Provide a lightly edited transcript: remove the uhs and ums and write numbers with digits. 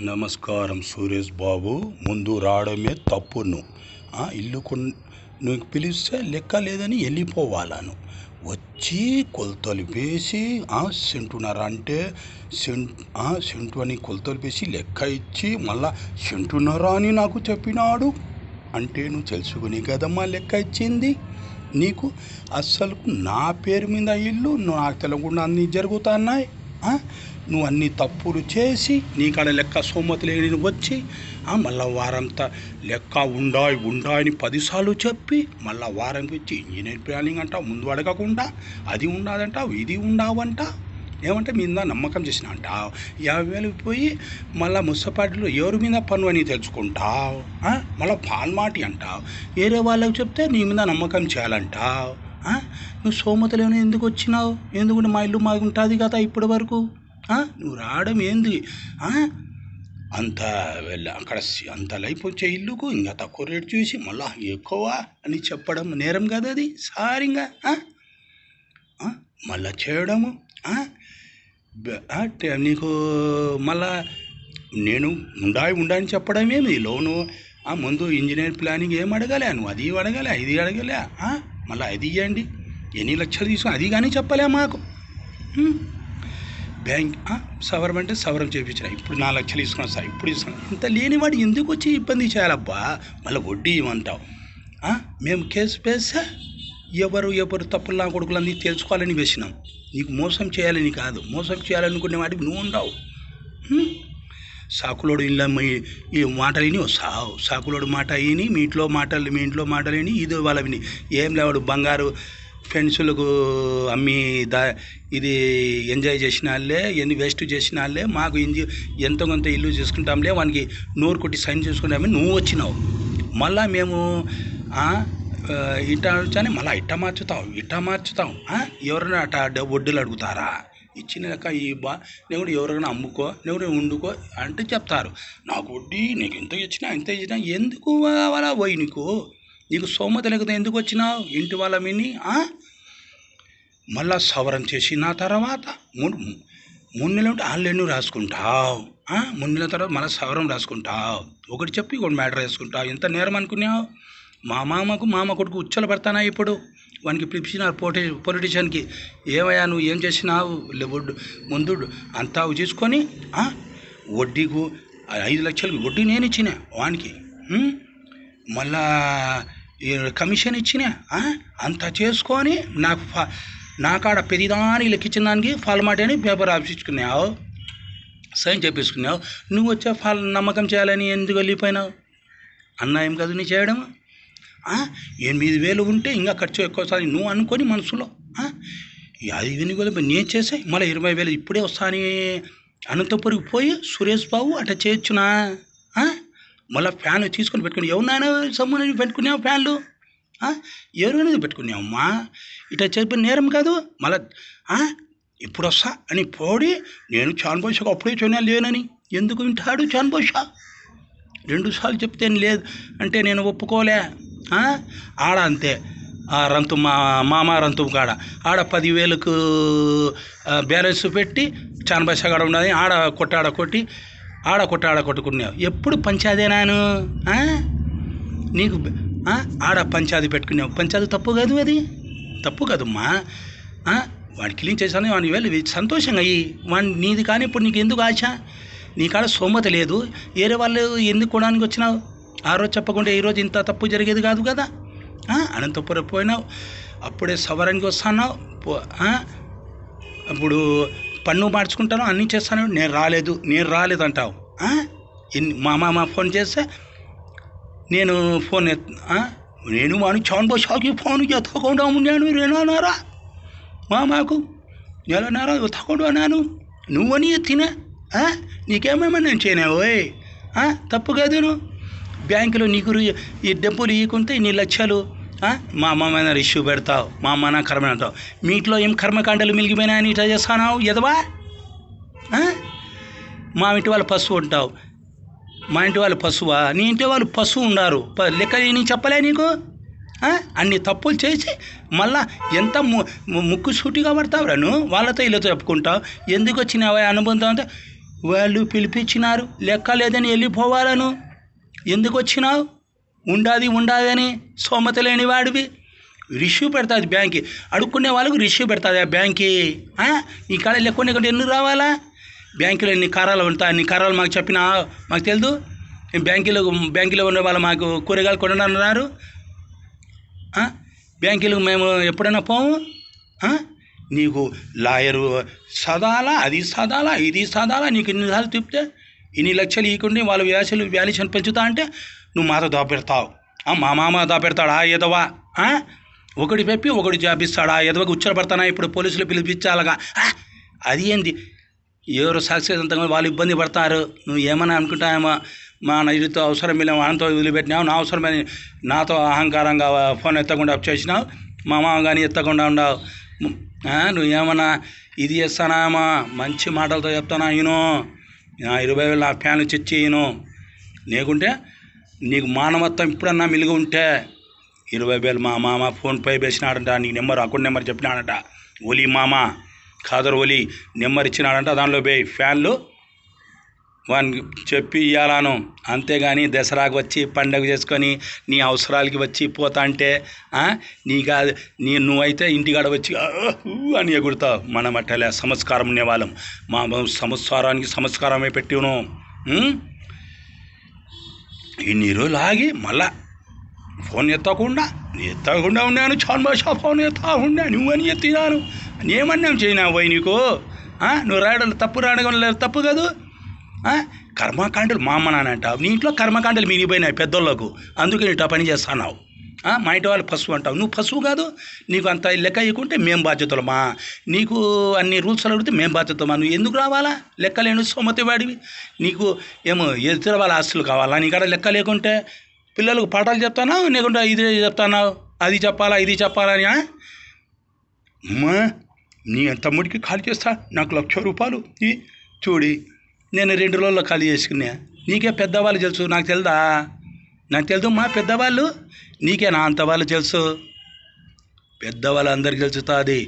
నమస్కారం సురేష్ బాబు. ముందు రావడమే తప్పును. ఇల్లు నువ్వు పిలిస్తే లెక్క లేదని వెళ్ళిపోవాలను. వచ్చి కొలతలు వేసి సెంటున్నర అంటే సెంటు అని కొలతలు వేసి లెక్క ఇచ్చి మళ్ళా సెంటున్నర అని నాకు చెప్పినాడు. అంటే నువ్వు తెలుసుకుని కదమ్మా లెక్క ఇచ్చింది. నీకు అస్సలు నా పేరు మీద ఇల్లు నాకు తెలియకుండా అన్నీ జరుగుతున్నాయి. నువ్వు అన్ని తప్పులు చేసి నీకాడ లెక్క సోమతి లేని వచ్చి మళ్ళీ వారంతా లెక్క ఉండాయని 10 సార్లు చెప్పి మళ్ళీ వారంకి వచ్చి ఇంజనీర్ ప్లానింగ్ అంటావు, ముందు అడగకుండా అది ఉండాలంటావు, ఇది ఉండవంట. ఏమంటే మీద నమ్మకం చేసిన అంటావు. 50,000 పోయి మళ్ళీ మున్సిపాలిటీలో ఎవరి మీద పన్ను అని తెలుసుకుంటావు. మళ్ళీ పాల్మాటి అంటావు. వేరే వాళ్ళకి చెప్తే నీ మీద నమ్మకం చేయాలంటావు. నువ్వు సోమతలేని ఎందుకు వచ్చినావు? ఎందుకంటే మా ఇల్లు మాకు ఉంటుంది కదా ఇప్పటి వరకు. నువ్వు రావడం ఏంది? అంత అక్కడ అంత లైఫ్ వచ్చే ఇల్లుకు ఇంకా తక్కువ రేటు చూసి మళ్ళా ఎక్కువ అని చెప్పడం నేరం కదా అది. సారింగా మళ్ళా చేయడము నీకు మళ్ళా నేను ఉండాయని చెప్పడమేమి లోను. ముందు ఇంజనీర్ ప్లానింగ్ ఏం అడగలే, నువ్వు అది అడగలే, ఇది అడగలే. మళ్ళీ అది ఇవ్వండి, ఎన్ని లక్షలు తీసుకుని అది కానీ చెప్పలే మాకు. బ్యాంక్ సవరం అంటే సవరం చేయించిన, ఇప్పుడు 4 లక్షలు తీసుకున్నాను సార్, ఇప్పుడు తీసుకున్నాను. ఇంత లేనివాడు ఎందుకు వచ్చి ఇబ్బంది చేయాలబ్బా? మళ్ళీ వడ్డీ ఇవ్వమంటావు. మేము కేసు వేస్తే ఎవరు తప్పులు నా కొడుకులన్నీ తెలుసుకోవాలని వేసినాం. నీకు మోసం చేయాలని కాదు, మోసం చేయాలనుకునే వాడికి నువ్వు ఉండవు. సాకులోడు ఇళ్ళ ఈ మాటలు విని వస్తావు, సాకులోడు మాట విని మీ ఇంట్లో మాటలు విని ఇది వాళ్ళ విని ఏం లేవాడు బంగారు ఫ్రెండ్స్లకు అమ్మి ఇది ఎంజాయ్ చేసిన వాళ్ళే, ఎన్ని వేస్ట్ చేసిన వాళ్ళే. మాకు ఎంతో కొంత ఇల్లు చేసుకుంటాంలే, వానికి నోరు కొట్టి సైన్ చేసుకుంటామని నువ్వు వచ్చినావు. మళ్ళీ మేము ఇట్లా వచ్చాని మళ్ళీ ఇట్ట మార్చుతాం. ఎవరైనా అట్ట వడ్డీలు అడుగుతారా? ఇచ్చిన లెక్క నేను కూడా ఎవరైనా అమ్ముకో, నేను వండుకో అంటే చెప్తారు. నాకు వడ్డీ నీకు ఎంత ఇచ్చినా ఎందుకు కావాలా పోయి నీకు సోమత లేకపోతే ఎందుకు వచ్చినావు? ఇంటి వాళ్ళ విని మళ్ళా సవరం చేసిన తర్వాత 3 నెలలు ఉంటే ఆన్లైన్ రాసుకుంటావు. 3 నెలల తర్వాత మళ్ళీ సవరం రాసుకుంటావు. ఒకటి చెప్పి ఇంకోటి మ్యాటర్ వేసుకుంటావు. ఎంత నేరం అనుకున్నావు? మామ కొడుకు ఉచ్చలు పడతానా ఇప్పుడు. వానికి పిలిచినారు పొలిటీషియన్కి. ఏమయ్యా నువ్వు ఏం చేసినావు? ముందు అంతా చూసుకొని వడ్డీకు 5 లక్షలకు వడ్డీ నేను ఇచ్చిన వానికి, మళ్ళా కమిషన్ ఇచ్చిన. అంతా చేసుకొని నా కాడ పెరిదానికి లెక్కించిన దానికి ఫాల్మాటి అని పేపర్ ఆపించుకున్నావు, సైన్ చేపించుకున్నావు. నువ్వు వచ్చే నమ్మకం చేయాలని ఎందుకు వెళ్ళిపోయినావు? అన్యాయం కదా నీ చేయడం. 8,000 ఉంటే ఇంకా ఖర్చు ఎక్కువసారి నువ్వు అనుకొని మనసులో అది వినిగోలు నేను చేసే మళ్ళీ 20,000 ఇప్పుడే వస్తాను అనంతపురికి పోయి సురేష్ బాబు అట్లా చేయొచ్చునా? మళ్ళీ ఫ్యాన్ తీసుకొని పెట్టుకుని ఎవరినైనా సమ్ముని పెట్టుకున్నావు ఫ్యాన్లు? ఎవరినైనా పెట్టుకున్నావమ్మా? ఇట్లా చెప్పిన నేరం కాదు. మళ్ళీ ఇప్పుడు వస్తా అని పోడి నేను చాన్బోషకు అప్పుడే చూనా లేనని ఎందుకు వింటాడు చాన్బోష? 2 సార్లు చెప్తే లేదు అంటే నేను ఒప్పుకోలే. ఆడ అంతే రంతు మామ రంతు కాడ ఆడ 10,000కు బ్యాలెన్స్ పెట్టి చాన్బోష కాడ ఉన్నది. ఆడ కొట్టుకున్నావు. ఎప్పుడు పంచాదేనాను నీకు ఆడ పంచాది పెట్టుకున్నావు. పంచాది తప్పు కాదు, అది తప్పు కదమ్మా. వాడికి క్లీన్ చేశాను, వాడిని వెళ్ళి సంతోషంగా అయ్యి నీది. కానీ ఇప్పుడు నీకు ఎందుకు ఆశ? నీ కాడ సోమత లేదు, వేరే వాళ్ళు ఎందుకు కొనడానికి వచ్చినావు? ఆ రోజు చెప్పకుండా ఈరోజు ఇంత తప్పు జరిగేది కాదు కదా. అనంతపురం పోయినావు, అప్పుడే సవరానికి వస్తున్నావు. అప్పుడు పన్ను మార్చుకుంటాను, అన్నీ చేస్తాను. నేను రాలేదు అంటావు. మా ఫోన్ చేస్తే నేను ఫోన్ నేను వాడిని చాన్బోషాకి ఫోన్ ఎత్తకుండా ఉన్నాను. నేనన్నారా మాకు నెలన్నారా ఎత్తకుండా అన్నాను. నువ్వని ఎత్తినా నీకేమేమో నేను చేయనావు. తప్పు కాదు. నువ్వు బ్యాంకులో నీకు ఈ డబ్బులు ఇవ్వకుంటే 2 లక్షలు మా అమ్మ మీద ఇష్యూ పెడతావు. మా అమ్మ నా కర్మ అంటావు. మీ ఇంట్లో ఏం కర్మకాండలు మిలిగిపోయినాయని ఇట్లా చేస్తానావు ఎదవా? మా ఇంటి వాళ్ళు పశువు ఉంటావు. మా ఇంటి వాళ్ళు పశువా? నీ ఇంటి వాళ్ళు పశువు ఉన్నారు. లెక్క నేను చెప్పలే నీకు? అన్ని తప్పులు చేసి మళ్ళా ఎంత ముక్కు సూటిగా పడతావురా నువ్వు? వాళ్ళతో వీళ్ళతో చెప్పుకుంటావు. ఎందుకు వచ్చినావా అనుబంధం అంటే వాళ్ళు పిలిపించినారు, లెక్క లేదని వెళ్ళిపోవాలను. ఎందుకు వచ్చినావు? ఉండాది అని సోమత లేని వాడివి. రిష్యూ పెడతాది బ్యాంక్కి, అడుక్కునే వాళ్ళకు రిష్యూ పెడతాది ఆ బ్యాంక్కి. ఈ కాడ లెక్క ఎందుకు రావాలా? బ్యాంకులో ఎన్ని కారాలు ఉంటాయి, అన్ని కారాలు మాకు చెప్పినా మాకు తెలియదు. బ్యాంకులో ఉన్న వాళ్ళు మాకు కూరగాయలు కొనన్నారు. బ్యాంకులకు మేము ఎప్పుడైనా పోము. నీకు లాయరు చదాలా, అది చదాలా, ఇది చదాలా, నీకు ఇన్నిసార్లు తిప్పితే ఇన్ని లక్షలు ఇవ్వకుండా వాళ్ళు వ్యాల్యూషన్ పెంచుతా అంటే నువ్వు మాతో దాపెడతావు. మా మామ దాపెడతాడా ఎదవా? ఒకటి పెప్పి ఒకటి జాపిస్తాడా ఎదవకి? ఉచ్చరపడతానా ఇప్పుడు పోలీసులు పిలిపించాలగా? అది ఏంది? ఎవరు సక్సెస్ అంతా వాళ్ళు ఇబ్బంది పడతారు. నువ్వు ఏమన్నా అనుకుంటావేమో, మా నైరుతో అవసరం ఇలా వానితో వదిలిపెట్టినావు, నా అవసరమని నాతో అహంకారంగా ఫోన్ ఎత్తకుండా అప్ చేసినావు, మా మామ కానీ ఎత్తకుండా ఉండవు. నువ్వు ఏమన్నా ఇది చేస్తానామా? మంచి మాటలతో చెప్తానా? ఈయను 20,000 నా ఫ్యాన్లు చిచ్చి ఈయను. లేకుంటే నీకు మానవత్వం ఇప్పుడన్నా మిలిగి ఉంటే 20,000 మా మామ ఫోన్పే వేసినాడంట, నీకు నెంబర్ అకౌంట్ నెంబర్ చెప్పినాడంట. ఒలి మామ ఖాదర్ ఒలి నెంబర్ ఇచ్చినాడంట, దానిలో పోయి ఫ్యాన్లు వానికి చెప్పి ఇవ్వాలను. అంతేగాని దసరాకు వచ్చి పండగ చేసుకొని నీ అవసరాలకి వచ్చి పోతా అంటే నువ్వైతే ఇంటికాడ వచ్చి అని ఎగురుతావు. మనం అట్టలే సంస్కారం ఉండేవాళ్ళం. మా సంస్కారానికి సంస్కారమే పెట్టిను. ఇన్ని రోజులు ఆగి మళ్ళా ఫోన్ ఎత్తకుండా ఉన్నాను. చాన్ భాషా ఫోన్ ఎత్తకుండా నువ్వని ఎత్తినాను. ఏమన్నాం చేయనా పోయి నీకు? నువ్వు రాయడం తప్పు కాదు. కర్మకాండలు మా అమ్మ నాన్న అంటావు. నీ ఇంట్లో కర్మకాండలు మిగిలిపోయినాయి పెద్దోళ్ళకు, అందుకే నీకు పని చేస్తున్నావు. మా ఇంటి వాళ్ళు పశువు అంటావు. నువ్వు పశువు కాదు. నీకు అంత లెక్క ఇవ్వకుంటే మేము బాధ్యతలమా? నీకు అన్ని రూల్స్ అడిగితే మేము బాధ్యతమా? నువ్వు ఎందుకు రావాలా? లెక్క లేని సోమతి వాడివి. నీకు ఏమో ఎదురు వాళ్ళ ఆస్తులు కావాలా? నీకాడ లెక్క లేకుంటే పిల్లలకు పాఠాలు చెప్తానావు, లేకుంటే ఇది చెప్తానావు, అది చెప్పాలా ఇది చెప్పాలా అని. అమ్మా నీ తమ్ముడికి ఖాళీ చేస్తా, నాకు ₹1,00,000 చూడి. నేను 2 రోజుల్లో ఖాళీ చేసుకున్నా. నీకే పెద్దవాళ్ళు తెలుసు, నాకు తెలుదా? నాకు తెలుసు మా పెద్దవాళ్ళు. నీకే నా అంత వాళ్ళు తెలుసు. పెద్దవాళ్ళు అందరికీ తెలుస్తుంది.